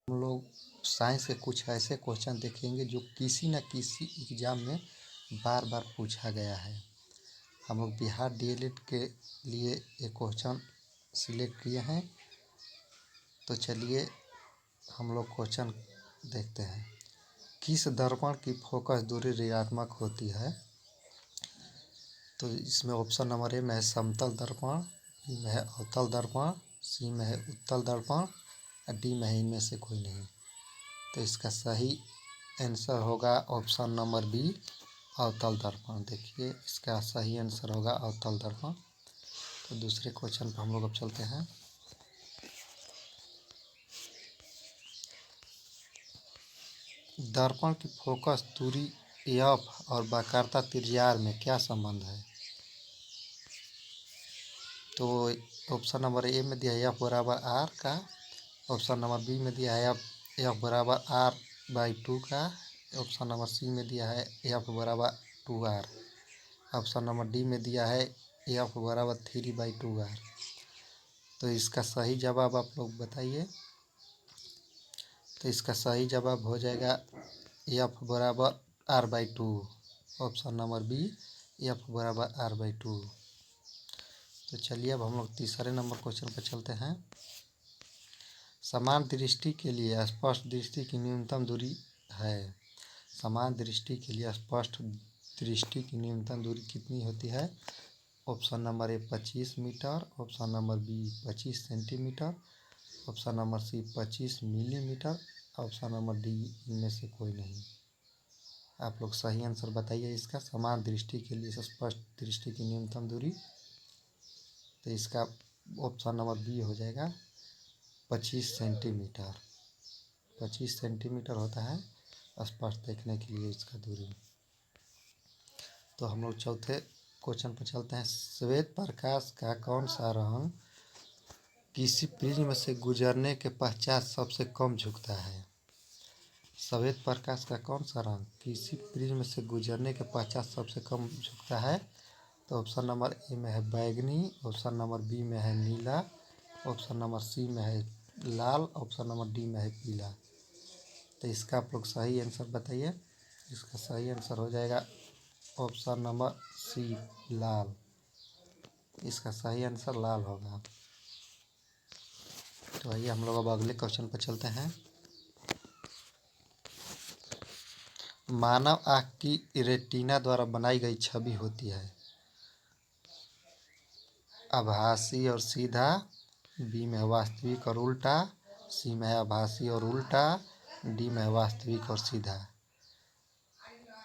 हम लोग साइंस के कुछ ऐसे क्वेश्चन देखेंगे जो किसी न किसी एग्ज़ाम में बार बार पूछा गया है। हम लोग बिहार डीएलएड के लिए ये क्वेश्चन सिलेक्ट किए हैं। तो चलिए हम लोग क्वेश्चन देखते हैं। किस दर्पण की फोकस दूरी ऋणात्मक होती है? तो इसमें ऑप्शन नंबर ए में है समतल दर्पण, बी में है अवतल दर्पण, सी में है उत्तल दर्पण और डी में है इनमें से कोई नहीं। तो इसका सही आंसर होगा ऑप्शन नंबर बी, अवतल दर्पण। देखिए इसका सही आंसर होगा अवतल दर्पण। तो दूसरे क्वेश्चन पर हम लोग अब चलते हैं। दर्पण की फोकस दूरी एफ और वक्रता त्रिज्या r में क्या संबंध है? तो ऑप्शन नंबर ए में दिया है एफ बराबर आर का, ऑप्शन नंबर बी में दिया है एफ बराबर r/2 का, ऑप्शन नंबर सी में दिया है एफ बराबर 2r, ऑप्शन नंबर डी में दिया है एफ बराबर 3/2r। तो इसका सही जवाब आप लोग बताइए। तो इसका सही जवाब हो जाएगा एफ बराबर r/2, option number B F बराबर r/2। तो चलिए अब हम लोग तीसरे नंबर क्वेश्चन पर चलते हैं। समान दृष्टि के लिए स्पष्ट दृष्टि की न्यूनतम दूरी है। समान दृष्टि के लिए स्पष्ट दृष्टि की न्यूनतम दूरी कितनी होती है? Option number A 25 metre, option number B 25 centimetre, option number C 25 millimetre, option number D इनमें से कोई नहीं। आप लोग सही आंसर बताइए इसका। समान दृष्टि के लिए स्पष्ट दृष्टि की न्यूनतम दूरी, तो इसका ऑप्शन नंबर बी हो जाएगा 25 सेंटीमीटर। 25 सेंटीमीटर होता है स्पष्ट देखने के लिए इसका दूरी। तो हम लोग चौथे क्वेश्चन पर चलते हैं। श्वेत प्रकाश का कौन सा रंग किसी प्रिज्म से गुजरने के पश्चात सबसे कम झुकता है? श्वेत प्रकाश का कौन सा रंग किसी प्रिज्म से गुजरने के पश्चात सबसे कम झुकता है? तो ऑप्शन नंबर ए में है बैगनी, ऑप्शन नंबर बी में है नीला, ऑप्शन नंबर सी में है लाल, ऑप्शन नंबर डी में है पीला। तो इसका आप लोग सही आंसर बताइए। इसका सही आंसर हो जाएगा ऑप्शन नंबर सी, लाल। इसका सही आंसर लाल होगा। तो आइए हम लोग अब अगले क्वेश्चन पर चलते हैं। मानव आँख की रेटिना द्वारा बनाई गई छवि होती है आभासी और सीधा, बी में है वास्तविक और उल्टा, सी में है आभासी और उल्टा, डी में है वास्तविक और सीधा।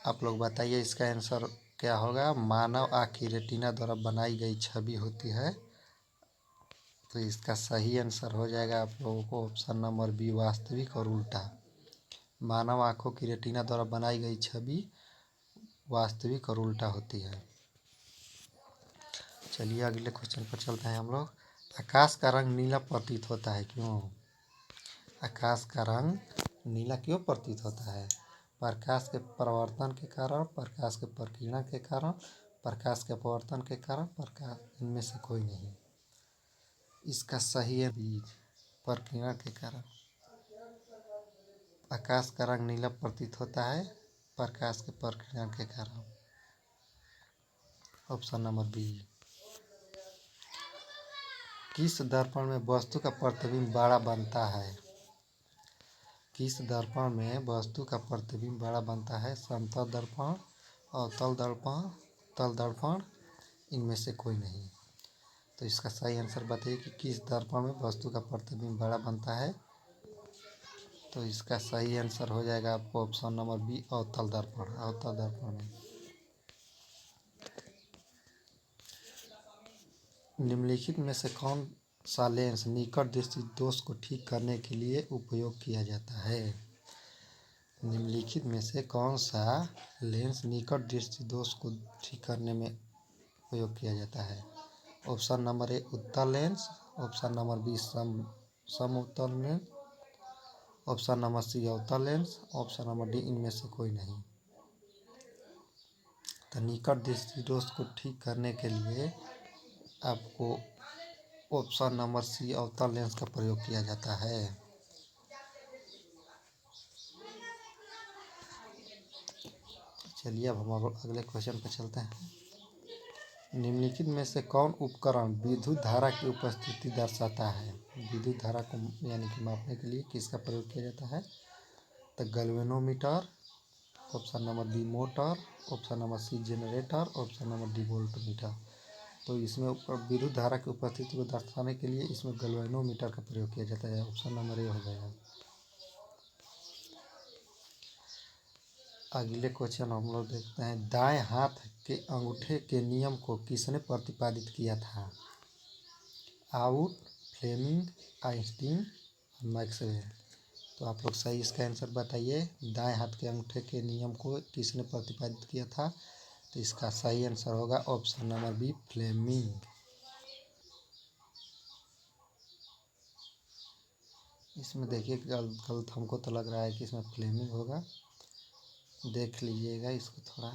आप लोग बताइए इसका आंसर क्या होगा। मानव आँख की रेटिना द्वारा बनाई गई छवि होती है, तो इसका सही आंसर हो जाएगा आप लोगों को ऑप्शन नंबर बी, वास्तविक और उल्टा। मानव आँखों की रेटिना द्वारा बनाई गई छवि वास्तविक और उल्टा होती है। चलिए अगले क्वेश्चन पर चलते हैं हम लोग। आकाश का रंग नीला प्रतीत होता है क्यों? आकाश का रंग नीला क्यों प्रतीत होता है? प्रकाश के परावर्तन के कारण, प्रकाश के प्रकीर्णन के कारण, प्रकाश के अपवर्तन के कारण, प्रकाश इनमें से कोई नहीं। इसका सही है बी, प्रकीर्णन के कारण। आकाश का रंग नीला प्रतीत होता है प्रकाश के प्रकीर्णन के कारण, ऑप्शन नंबर बी। किस दर्पण में वस्तु का प्रतिबिंब बड़ा बनता है? किस दर्पण में वस्तु का प्रतिबिंब बड़ा बनता है? समतल दर्पण, अवतल दर्पण, तल दर्पण, इनमें से कोई नहीं। तो इसका सही आंसर बताइए कि किस दर्पण में वस्तु का प्रतिबिंब बड़ा बनता है। तो इसका सही आंसर हो जाएगा आपको ऑप्शन नंबर बी, अवतल दर्पण। अवतल दर्पण में निम्नलिखित में से कौन सा लेंस निकट दृष्टि दोष को ठीक करने के लिए उपयोग किया जाता है? निम्नलिखित में से कौन सा लेंस निकट दृष्टि दोष को ठीक करने में उपयोग किया जाता है? ऑप्शन नंबर ए उत्तल लेंस, ऑप्शन नंबर बी समउत्तल लेंस, ऑप्शन नंबर सी अवतल लेंस, ऑप्शन नंबर डी इनमें से कोई नहीं। तो निकट दृष्टि दोष को ठीक करने के लिए आपको ऑप्शन नंबर सी अवतल लेंस का प्रयोग किया जाता है। चलिए अब हम अगले क्वेश्चन पर चलते हैं। निम्नलिखित में से कौन उपकरण विद्युत धारा की उपस्थिति दर्शाता है? विद्युत धारा को यानी कि मापने के लिए किसका प्रयोग किया जाता है? तो galvanometer, option number B motor, option number C generator, option number D voltmeter. तो इसमें विद्युत धारा की उपस्थिति को दर्शाने के लिए इसमें गैल्वेनोमीटर का प्रयोग किया जाता है। ऑप्शन नंबर ए हो जाएगा। अगले क्वेश्चन हम लोग देखते हैं। दाएं हाथ के अंगूठे के नियम को किसने प्रतिपादित किया था? आउट, फ्लेमिंग, आइंस्टीन, मैक्सवेल। तो आप लोग सही इसका आंसर बताइए। दाएं हाथ के अंगूठे के नियम को किसने प्रतिपादित किया था? तो इसका सही आंसर होगा ऑप्शन नंबर बी फ्लेमिंग। इसमें देखिए गलत हमको तो लग रहा है कि इसमें फ्लेमिंग होगा, देख लीजिएगा इसको थोड़ा।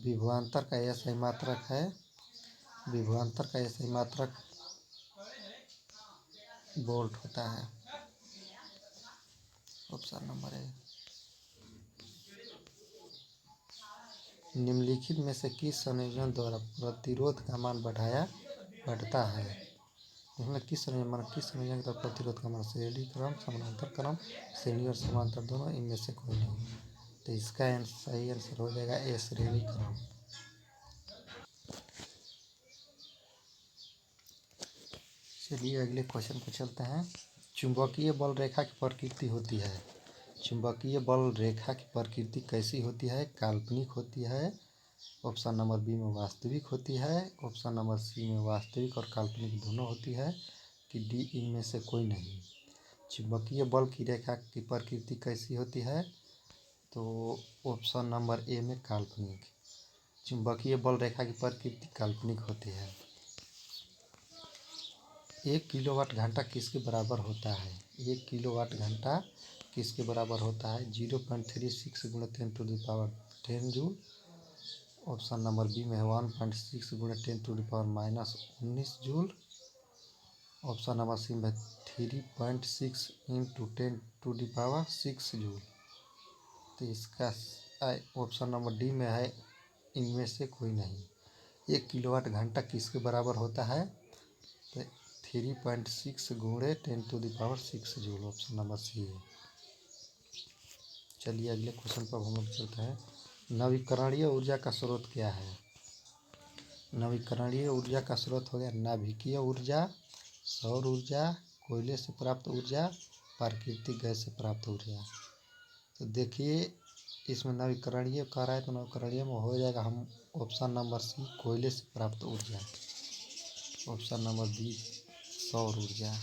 विभवांतर का यह सही मात्रक है, विभवांतर का यह सही मात्रक वोल्ट होता है। ऑप्शन नंबर ए। निम्नलिखित में से किस संयोजन द्वारा प्रतिरोध का मान बढ़ता है? इसमें किस संयोजन के द्वारा प्रतिरोध का मान? श्रेणी क्रम, समानांतर क्रम, श्रेणी और समांतर दोनों, इनमें से कोई नहीं। तो इसका सही आंसर हो जाएगा ए श्रेणी क्रम। चलिए अगले क्वेश्चन पर चलते हैं। चुंबकीय बल रेखा की प्रकृति होती है। चुंबकीय बल रेखा की प्रकृति कैसी होती है? काल्पनिक होती है, ऑप्शन नंबर बी में वास्तविक होती है, ऑप्शन नंबर सी में वास्तविक और काल्पनिक दोनों होती है, कि डी इनमें से कोई नहीं। चुंबकीय बल की रेखा की प्रकृति कैसी होती है? तो ऑप्शन नंबर ए में काल्पनिक। चुंबकीय बल रेखा की प्रकृति काल्पनिक होती है। 1 किलोवाट घंटा किसके बराबर होता है? 1 किलोवाट घंटा किसके बराबर होता है? 0.36 गुणा 10⁻10 जूल। ऑप्शन नंबर बी में है 1.6 गुणा 10⁻−19 जूल। ऑप्शन नंबर सी में 3.6 इंटू 10⁻6 जूल। तो इसका ऑप्शन नंबर डी में है इनमें से कोई नहीं। 1 किलोवाट घंटा किसके बराबर होता है? तो 3.6 गुणे 10⁻6 जूल। ऑप्शन नंबर सी है। चलिए अगले क्वेश्चन पर हम लोग चलते हैं। नवीकरणीय ऊर्जा का स्रोत क्या है? नवीकरणीय ऊर्जा का स्रोत हो गया नाभिकीय ऊर्जा, सौर ऊर्जा, कोयले से प्राप्त ऊर्जा, प्राकृतिक गैस से प्राप्त ऊर्जा। तो देखिए इसमें नवीकरणीय कह रहा है तो नवीकरणीय में हो जाएगा हम ऑप्शन नंबर सी कोयले से प्राप्त ऊर्जा, ऑप्शन नंबर बी सौर ऊर्जा।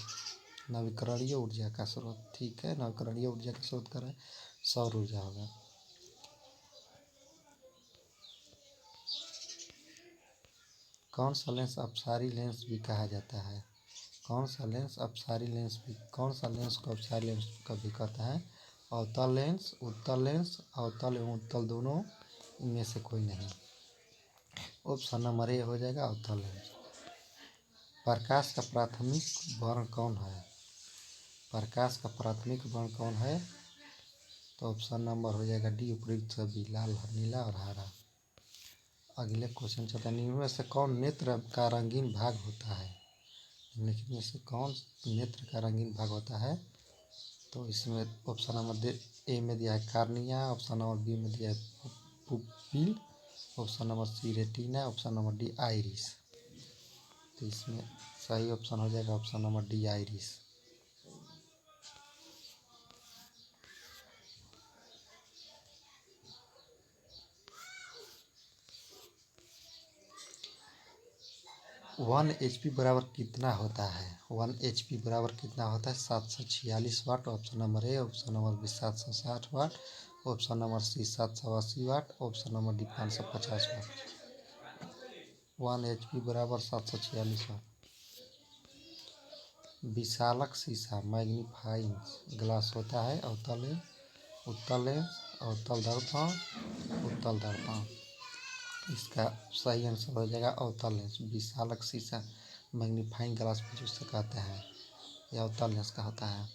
नवीकरणीय ऊर्जा का स्रोत, ठीक है, नवीकरणीय ऊर्जा का स्रोत कर रहा है सौर ऊर्जा होगा। कौन सा लेंस अपसारी लेंस भी कहा जाता है? कौन सा लेंस अपसारी लेंस भी, कौन सा लेंस को अपसारी लेंस कभी कहता है? अवतल लेंस, उत्तल लेंस, अवतल एवं उत्तल दोनों, इनमें से कोई नहीं। ऑप्शन नंबर ए हो जाएगा अवतल लेंस। प्रकाश का प्राथमिक वर्ण कौन है? प्रकाश का प्राथमिक वर्ण कौन है? तो ऑप्शन नंबर हो जाएगा डी उपयुक्त सभी, लाल, नीला और हरा। अगले क्वेश्चन चलता है। निम्न में से कौन नेत्र का रंगीन भाग होता है? निम्नलिखित में से कौन नेत्र का रंगीन भाग होता है? तो इसमें ऑप्शन नंबर ए में दिया है कार्निया, ऑप्शन नंबर बी में दिया है pupil, option number C retina, option number D iris. तो इसमें सही ऑप्शन हो जाएगा option number D iris. One HP बराबर कितना होता है? 1 HP बराबर कितना होता है? 746 watt. Option number A, option number B 760 watt, option number C 780 watt, option number D 550 watt. 1 HP बराबर 746 वाट। विशालक शीशा मैग्नीफाइंग ग्लास होता है अवतल लेंस, उत्तल लेंस, अवतल दर्पण, उत्तल दर्पण। इसका सही आंसर हो जाएगा अवतल लेंस। विशालक शीशा मैग्नीफाइंग ग्लास भी जिसे कहते हैं, यह अवतल लेंस का होता है।